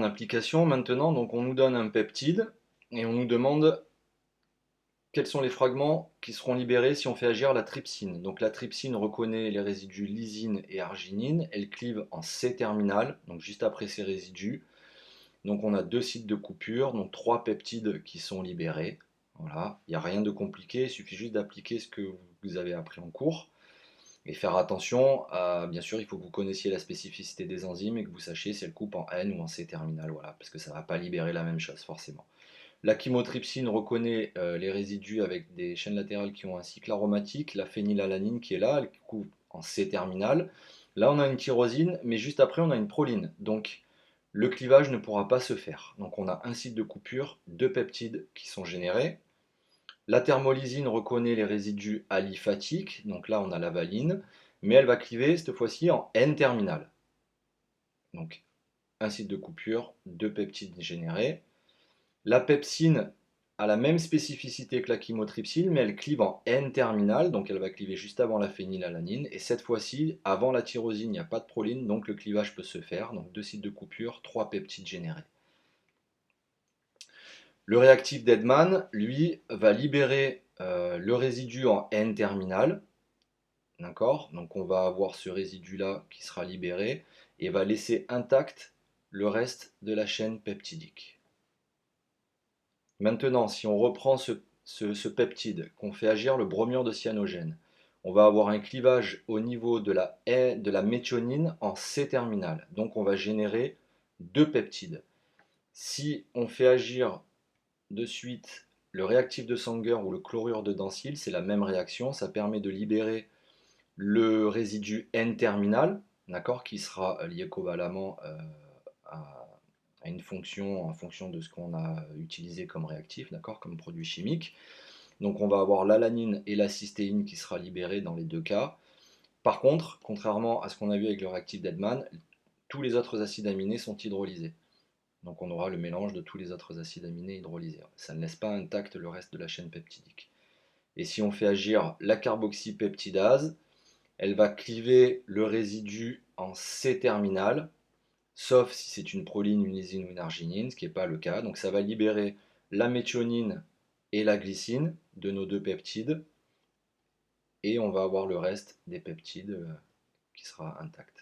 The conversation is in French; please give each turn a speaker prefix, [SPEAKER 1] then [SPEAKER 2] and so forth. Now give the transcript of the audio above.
[SPEAKER 1] En application maintenant, donc on nous donne un peptide et on nous demande quels sont les fragments qui seront libérés si on fait agir la trypsine. Donc la trypsine reconnaît les résidus lysine et arginine, elle clive en C-terminal, donc juste après ces résidus. Donc on a deux sites de coupure, donc trois peptides qui sont libérés. Voilà, il n'y a rien de compliqué, il suffit juste d'appliquer ce que vous avez appris en cours. Et faire attention, bien sûr, il faut que vous connaissiez la spécificité des enzymes et que vous sachiez si elles coupent en N ou en C-terminal, voilà, parce que ça ne va pas libérer la même chose forcément. La chymotrypsine reconnaît les résidus avec des chaînes latérales qui ont un cycle aromatique, la phénylalanine qui est là, elle coupe en C-terminal. Là, on a une tyrosine, mais juste après, on a une proline. Donc, le clivage ne pourra pas se faire. Donc, on a un site de coupure, deux peptides qui sont générés. La thermolysine reconnaît les résidus aliphatiques, donc là, on a la valine, mais elle va cliver cette fois-ci en N-terminal. Donc, un site de coupure, deux peptides générés. La pepsine a la même spécificité que la chymotrypsine, mais elle clive en N-terminal, donc elle va cliver juste avant la phénylalanine. Et cette fois-ci, avant la tyrosine, il n'y a pas de proline, donc le clivage peut se faire. Donc deux sites de coupure, trois peptides générés. Le réactif d'Edman, lui, va libérer le résidu en N-terminal. D'accord? Donc on va avoir ce résidu-là qui sera libéré et va laisser intact le reste de la chaîne peptidique. Maintenant, si on reprend ce peptide, qu'on fait agir le bromure de cyanogène, on va avoir un clivage au niveau de la méthionine en C-terminal. Donc on va générer deux peptides. Si on fait agir de suite le réactif de Sanger ou le chlorure de Dancyle, c'est la même réaction, ça permet de libérer le résidu N-terminal, d'accord, qui sera lié covalemment à une fonction en fonction de ce qu'on a utilisé comme réactif, d'accord, comme produit chimique. Donc on va avoir l'alanine et la cystéine qui sera libérée dans les deux cas. Par contre, contrairement à ce qu'on a vu avec le réactif d'Edman, tous les autres acides aminés sont hydrolysés. Donc on aura le mélange de tous les autres acides aminés hydrolysés. Ça ne laisse pas intact le reste de la chaîne peptidique. Et si on fait agir la carboxypeptidase, elle va cliver le résidu en C-terminal, sauf si c'est une proline, une lysine ou une arginine, ce qui n'est pas le cas. Donc ça va libérer la méthionine et la glycine de nos deux peptides, et on va avoir le reste des peptides qui sera intact.